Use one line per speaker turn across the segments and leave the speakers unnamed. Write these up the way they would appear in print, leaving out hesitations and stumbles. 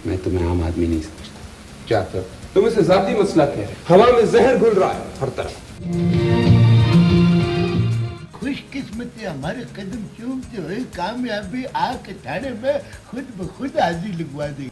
मैं तुम्हें आम आदमी नहीं समझता।
क्या सर?
तुम इसे ज़ाती मसला कह रहे हो। हवा में जहर घुल रहा है हर तरफ।
खुशकिस्मती हमारे कदम चूमते हुए कामयाबी आके थाने में खुद ब खुद हाजिर लगवा दी।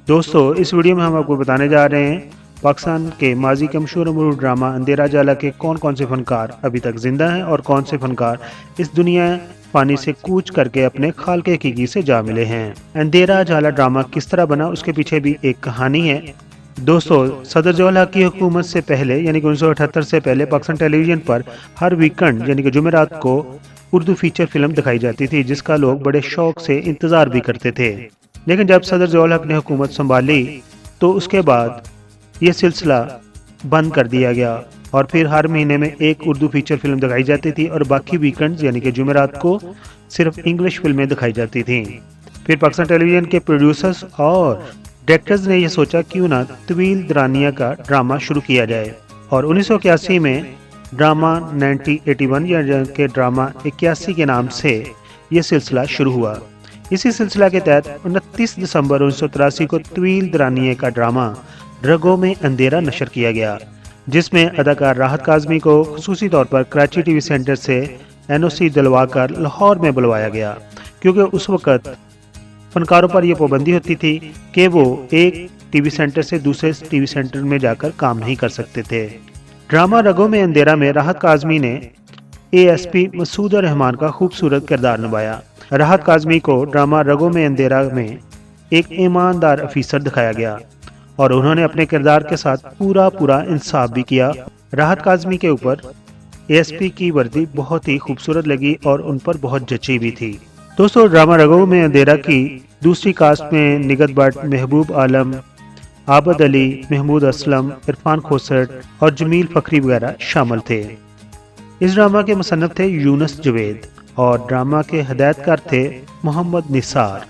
दोस्तों, इस वीडियो में हम आपको बताने जा रहे हैं पाकिस्तान के माजी के मशहूर मरूर ड्रामा अंधेरा जाला के कौन कौन से फनकार अभी तक जिंदा हैं और कौन से फनकार इस दुनिया पानी से कूच करके अपने खालके हकीकी से जा मिले हैं। अंधेरा जाला ड्रामा किस तरह बना, उसके पीछे भी एक कहानी है। दोस्तों, सदर जवाहर लाल की हुकूमत से पहले यानी कि 1978 से पहले पाकिस्तान टेलीविजन पर हर वीकेंड यानी कि जुमेरात को उर्दू फीचर फिल्म दिखाई जाती थी, जिसका लोग बड़े शौक से इंतजार भी करते थे। लेकिन जब सदर जवाहर लाल ने हुकूमत संभाली तो उसके बाद ये सिलसिला बंद कर दिया गया और फिर हर महीने में एक उर्दू फीचर फिल्म दिखाई जाती थी और बाकी वीकेंड्स यानी कि जुमेरात को सिर्फ इंग्लिश फिल्में दिखाई जाती थीं। फिर पाकिस्तान टेलीविजन के प्रोड्यूसर्स और डायरेक्टर्स ने यह सोचा क्यों ना तवील दरानिया का ड्रामा शुरू किया जाए और 1981 में ड्रामा 1981 या के ड्रामा 81 के नाम से ये सिलसिला शुरू हुआ। इसी सिलसिला के तहत 29 दिसंबर 1983 को तवील दरानिया का ड्रामा रगों में अंधेरा नशर किया गया, जिसमें अदाकार राहत काज़मी को खुसूसी तौर पर कराची टीवी सेंटर से NOC दिलवाकर लाहौर में बुलवाया गया, क्योंकि उस वक़्त फनकारों पर यह पाबंदी होती थी कि वो एक टीवी सेंटर से दूसरे टीवी सेंटर में जाकर काम नहीं कर सकते थे। ड्रामा रगों में अंधेरा में राहत काज़मी ने ASP मसूद रहमान का खूबसूरत किरदार निभाया। राहत काज़मी को ड्रामा रगों में अंधेरा में एक ईमानदार अफीसर दिखाया गया और उन्होंने अपने किरदार के साथ पूरा इंसाफ भी किया। राहत काज़मी के ऊपर ASP की वर्दी बहुत ही खूबसूरत लगी और उन पर बहुत जची भी थी। दोस्तों, ड्रामा रगों में अंधेरा की दूसरी कास्ट में निगत भट्ट, महबूब आलम, आबद अली, महमूद असलम, इरफान खोसट और जमील फखरी वगैरह शामिल थे। इस ड्रामा के मुसन्निफ थे यूनुस जवेद और ड्रामा के हिदायतकार थे मोहम्मद निसार।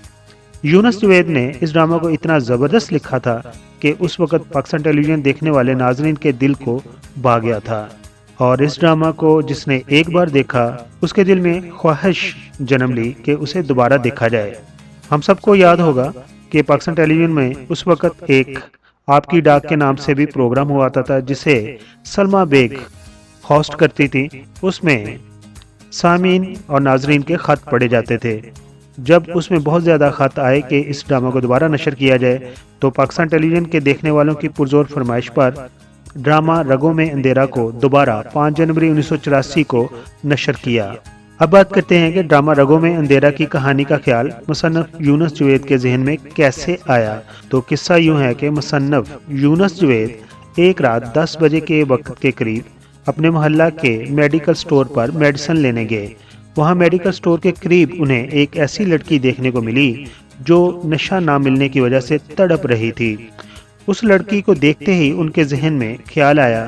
यूनुस जवेद ने इस ड्रामा को इतना ज़बरदस्त लिखा था कि उस वक़्त पाकिस्तान टेलीविज़न देखने वाले नाज़रीन के दिल को भा गया था और इस ड्रामा को जिसने एक बार देखा उसके दिल में ख्वाहिश जन्म ली कि उसे दोबारा देखा जाए। हम सबको याद होगा कि पाकिस्तान टेलीविज़न में उस वक़्त एक आपकी डाक के नाम से भी प्रोग्राम हुआ था जिसे सलमा बेग होस्ट करती थी। उसमें सामीन और नाज़रीन के ख़त पढ़े जाते थे। जब उसमें बहुत ज़्यादा ख़त आए कि इस ड्रामा को दोबारा नशर किया जाए तो पाकिस्तान टेलीविज़न के देखने वालों की पुरजोर फरमाइश पर ड्रामा रगों में अंधेरा को दोबारा 5 जनवरी 1984 को नशर किया। अब बात करते हैं कि ड्रामा रगों में अंधेरा की कहानी का ख्याल मुसन्निफ यूनुस जवेद के जहन में कैसे आया। तो किस्सा यूँ है कि मुसन्निफ यूनुस जवेद एक रात 10 बजे के वक्त के करीब अपने मोहल्ला के मेडिकल स्टोर पर मेडिसिन लेने गए। वहाँ मेडिकल स्टोर के करीब उन्हें एक ऐसी लड़की देखने को मिली जो नशा ना मिलने की वजह से तड़प रही थी। उस लड़की को देखते ही उनके जहन में ख्याल आया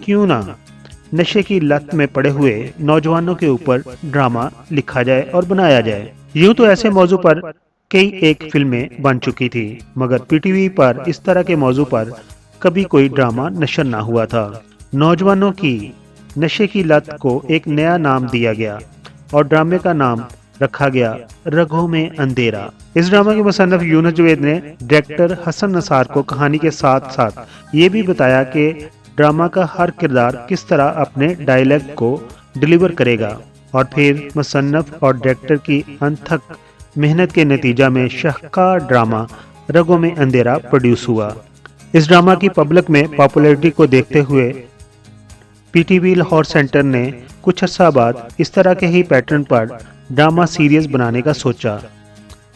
क्यों ना नशे की लत में पड़े हुए नौजवानों के ऊपर ड्रामा लिखा जाए और बनाया जाए। यूँ तो ऐसे मौजू पर कई एक फिल्में बन चुकी थी, मगर PTV पर इस तरह के मौजू पर कभी कोई ड्रामा नशर ना हुआ था। नौजवानों की नशे की लत को एक नया नाम दिया गया और ड्रामे का नाम रखा गया रगों में अंधेरा। इस ड्रामा के मुसन्निफ यूनुस जवेद ने डायरेक्टर हसन निसार को कहानी के साथ साथ ये भी बताया कि ड्रामा का हर किरदार किस तरह अपने डायलॉग को डिलीवर करेगा और फिर मुसन्निफ और डायरेक्टर की अनथक मेहनत के नतीजा में शाहकार ड्रामा रगों में अंधेरा प्रोड्यूस हुआ। इस ड्रामा की पब्लिक में पॉपुलैरिटी को देखते हुए PTV लाहौर सेंटर ने कुछ अर्सा बाद इस तरह के ही पैटर्न पर ड्रामा सीरीज बनाने का सोचा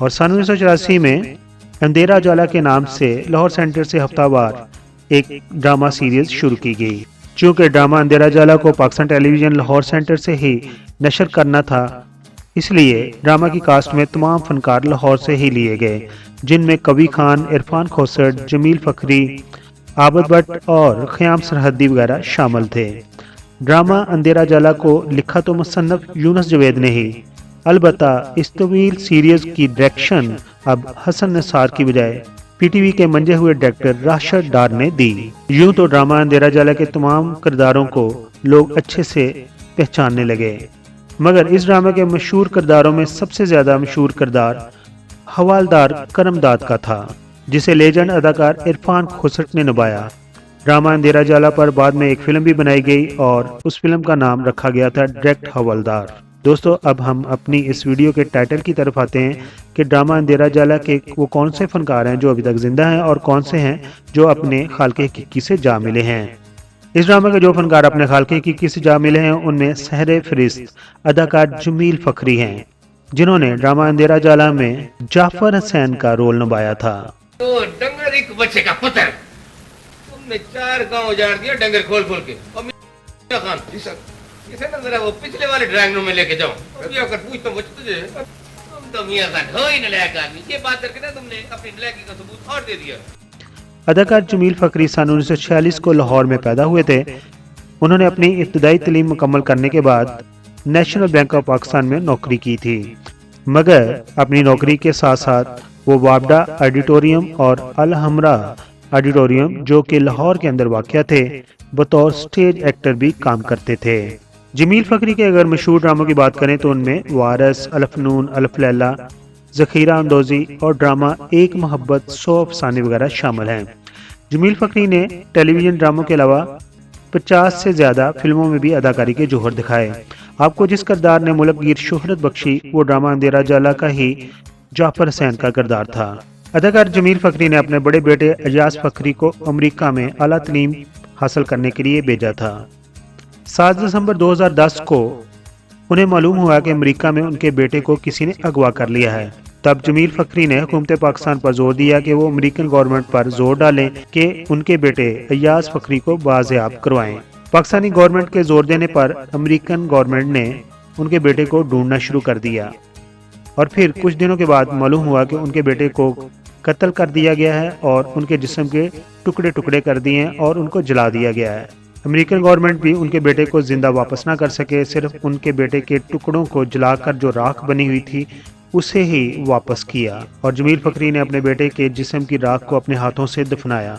और सन 1984 में अंधेरा जाला के नाम से लाहौर सेंटर से हफ्तावार एक ड्रामा सीरीज शुरू की गई। चूँकि ड्रामा अंधेरा जाला को पाकिस्तान टेलीविजन लाहौर सेंटर से ही नशर करना था, इसलिए ड्रामा की कास्ट में तमाम फनकार लाहौर से ही लिए गए, जिनमें कवी खान, इरफान खोसट, जमील फखरी, आबद भट्ट और ख़याम सरहदी वगैरह शामिल थे। ड्रामा अंधेरा जाला को लिखा तो मुसन्निफ यूनुस जवेद ने ही, अलबत्ता इस तवील सीरीज की डायरेक्शन अब हसन निसार की बजाय PTV के मंजे हुए डायरेक्टर राशिद डार ने दी। यूं तो ड्रामा अंधेरा जाला के तमाम किरदारों को लोग अच्छे से पहचानने लगे। मगर इस ड्रामे के मशहूर किरदारों में सबसे ज्यादा मशहूर किरदार हवालदार करमदाद का था, जिसे लेजेंड अदाकार इरफान खोसट ने निभाया। ड्रामा अंधेरा जाला पर बाद में एक फिल्म भी बनाई गई और उस फिल्म का नाम रखा गया था डायरेक्ट हवालदार। दोस्तों, अब हम अपनी इस वीडियो के टाइटल की तरफ आते हैं कि ड्रामा अंधेरा जाला के वो कौन से फनकार हैं जो अभी तक जिंदा हैं और कौन से हैं जो अपने खालके हकीकी से जा मिले हैं। इस ड्रामा के जो फनकार अपने खालके हकीकी से जा मिले हैं उनमें सहरे फरिश्त अदाकार जमील फखरी हैं, जिन्होंने ड्रामा अंधेरा जाला में जाफर हुसैन का रोल निभाया था।
तो डंगर एक बच्चे का पुत्र, तुमने 4 गांव उजाड़ दिया डंगर खोल खोल के। और मियां खान इसे ना जरा वो पिछले वाले ड्राइंग रूम में लेके जाओ, अभी आकर पूछता हूं तुझे, तुम तो मियां खान हो ही नलायक आदमी। ये बात करके ना तुमने अपनी नलायकी का सबूत और दे दिया।
अदाकार जमील फखरी सन 1946 को लाहौर में पैदा हुए थे। उन्होंने अपनी इब्तदाई तालीम मुकम्मल करने के बाद नेशनल बैंक ऑफ पाकिस्तान में नौकरी की थी, मगर अपनी नौकरी के साथ साथ वो वापडा ऑडिटोरियम और अल हमरा ऑडिटोरियम जो कि लाहौर के अंदर वाक़या थे बतौर स्टेज एक्टर भी काम करते थे। जमील फखरी के अगर मशहूर ड्रामों की बात करें तो उनमें वारस, अलफनून, अल्फ लैला, ज़खीरा अंदोज़ी और ड्रामा एक मोहब्बत, 100 अफसाने वगैरह शामिल हैं। जमील फखरी ने टेलीविज़न ड्रामों के अलावा 50 से ज़्यादा फिल्मों में भी अदाकारी के जौहर दिखाए। आपको जिस किरदार ने मुल्कगीर शोहरत बख्शी वो ड्रामा अंधेरा जाला का ही जाफर हुसैन का किरदार था। अदाकार जमील फखरी ने अपने बड़े बेटे एजाज फखरी को अमेरिका में आला तालीम हासिल करने के लिए भेजा था। 7 दिसंबर 2010 को उन्हें मालूम हुआ कि अमेरिका में उनके बेटे को किसी ने अगवा कर लिया है। तब जमील फखरी ने हुकूमत पाकिस्तान पर जोर दिया कि वो अमेरिकन गवर्नमेंट पर जोर डालें कि उनके बेटे एजाज फखरी को बाज़ेयाब करवाएं। पाकिस्तानी गवर्नमेंट के जोर देने पर अमेरिकन गवर्नमेंट ने उनके बेटे को ढूंढना शुरू कर दिया और फिर कुछ दिनों के बाद मालूम हुआ कि उनके बेटे को कत्ल कर दिया गया है और उनके जिस्म के टुकड़े टुकड़े कर दिए हैं और उनको जला दिया गया है। अमेरिकन गवर्नमेंट भी उनके बेटे को जिंदा वापस ना कर सके, सिर्फ उनके बेटे के टुकड़ों को जलाकर जो राख बनी हुई थी उसे ही वापस किया और जमील फखरी ने अपने बेटे के जिस्म की राख को अपने हाथों से दफनाया।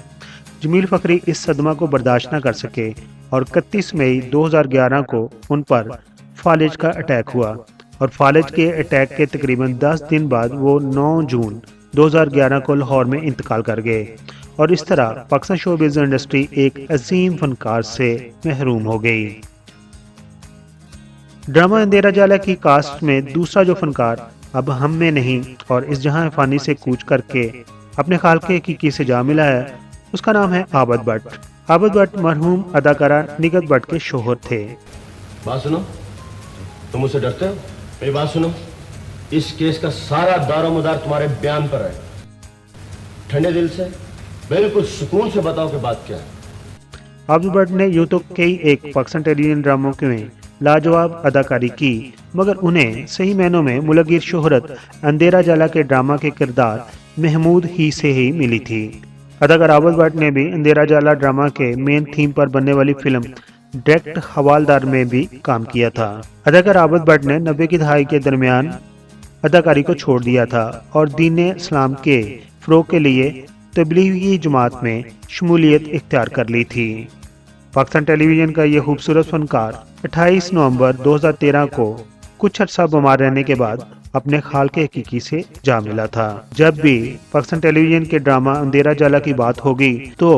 जमील फखरी इस सदमा को बर्दाश्त न कर सके और 31 मई 2011 को उन पर फालिज का अटैक हुआ और फालिज के अटैक के तकरीबन 10 दिन बाद वो 9 जून 2011 को लाहौर में इंतकाल कर गए और इस तरह पाकिस्तान शोबिज़ इंडस्ट्री एक अजीम फनकार से महरूम हो गई। ड्रामा अंधेरा जाला की कास्ट में दूसरा जो फनकार अब हम में नहीं और इस जहां फानी से कूच करके अपने खालके हकीकी से जा मिला है, उसका नाम है आबद भट्ट। आबद भट्ट मरहूम अदाकारा निगत भट्ट के शोहर थे।
बात सुनो, तुम मुझसे डरते हो? मेरी बात सुनो, इस केस का सारा दारोमदार तुम्हारे बयान पर है। ठंडे दिल से बिल्कुल सुकून से बताओ कि बात क्या है।
आबद भट्ट ने यूं तो कई एक पाकिस्तान टेलीविजन ड्रामों में लाजवाब अदाकारी की, मगर उन्हें सही मायनों में मुल्कगीर शोहरत अंधेरा जाला के ड्रामा के किरदार महमूद ही से ही मिली थी। अदाकार आबद भट्ट ने भी अंधेरा जाला ड्रामा के मेन थीम पर बनने वाली फिल्म डायरेक्ट हवालदार में भी काम किया था। अदाकार आबद भट्ट ने 90 की दहाई के दरमियान अदाकारी को छोड़ दिया था और दीन इस्लाम के फ़रोग़ के लिए तबलीगी जमात में शमूलियत इख्तियार कर ली थी। पाकिस्तान टेलीविज़न का ये खूबसूरत फनकार 28 नवंबर 2013 को कुछ अर्सा बीमार रहने के बाद अपने खालके हकीकी से जा मिला था। जब भी पाकिस्तान टेलीविज़न के ड्रामा अंधेरा जाला की बात होगी तो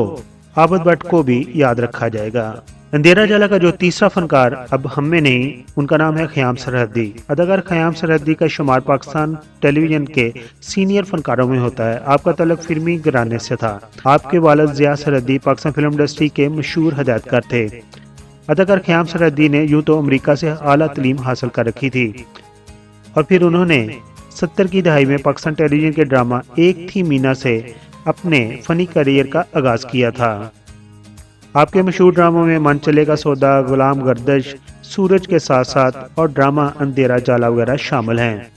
आबद भट्ट को भी याद रखा जाएगा। अंधेरा जाला का जो तीसरा फनकार अब हम में नहीं, उनका नाम है ख़याम सरहदी। अदाकार ख़याम सरहदी का शुमार पाकिस्तान टेलीविज़न के सीनियर फनकारों में होता है। आपका तल्लुक़ फिल्मी घराने से था। आपके वालिद ज़िया सरहदी पाकिस्तान फिल्म इंडस्ट्री के मशहूर हदायतकार थे। अदाकार ख़याम सरहदी ने यूँ तो अमेरिका से आला तालीम हासिल कर रखी थी और फिर उन्होंने 70 की दहाई में पाकिस्तान टेलीविज़न के ड्रामा एक थी मीना से अपने फ़नी करियर का आगाज़ किया था। आपके मशहूर ड्रामों में मन चलेगा सौदा, गुलाम गर्दश, सूरज के साथ साथ और ड्रामा अंधेरा जाला वगैरह शामिल हैं।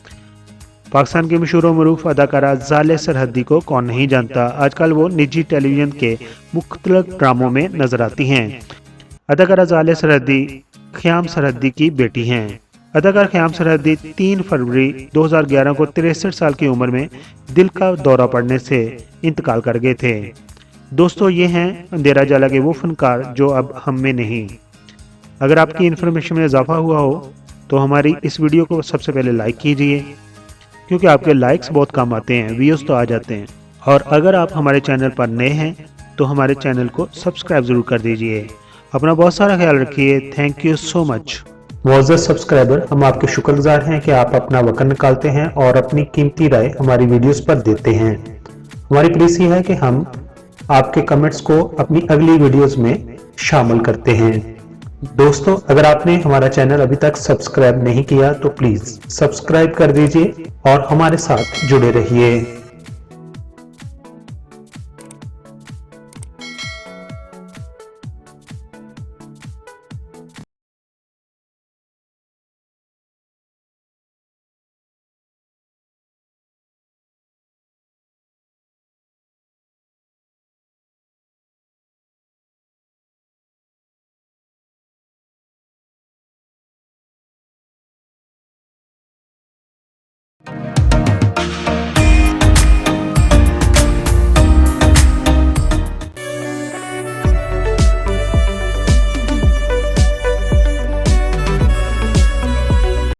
पाकिस्तान की मशहूर व मरूफ अदाकारा ज़ाले सरहदी को कौन नहीं जानता। आजकल वो निजी टेलीविज़न के मुख्तलिफ ड्रामों में नजर आती हैं। अदाकारा ज़ाले सरहदी ख़याम सरहदी की बेटी हैं। अदाकार ख़याम सरहदी 3 फरवरी 2011 को 63 साल की उम्र में दिल का दौरा पड़ने से इंतकाल कर गए थे। दोस्तों, ये हैं अंधेरा जाला के वो फनकार जो अब हम में नहीं। अगर आपकी इन्फॉर्मेशन में इजाफा हुआ हो तो हमारी इस वीडियो को सबसे पहले लाइक कीजिए, क्योंकि आपके लाइक्स बहुत काम आते हैं, व्यूज़ तो आ जाते हैं। और अगर आप हमारे चैनल पर नए हैं तो हमारे चैनल को सब्सक्राइब ज़रूर कर दीजिए। अपना बहुत सारा ख्याल रखिए। Thank you so much. मुअज़्ज़ज़ सब्सक्राइबर, हम आपके शुक्रगुज़ार हैं कि आप अपना वक़्त निकालते हैं और अपनी कीमती राय हमारी वीडियोस पर देते हैं। हमारी प्लीज़ ये है कि हम आपके कमेंट्स को अपनी अगली वीडियोस में शामिल करते हैं। दोस्तों, अगर आपने हमारा चैनल अभी तक सब्सक्राइब नहीं किया तो प्लीज़ सब्सक्राइब कर दीजिए और हमारे साथ जुड़े रहिए।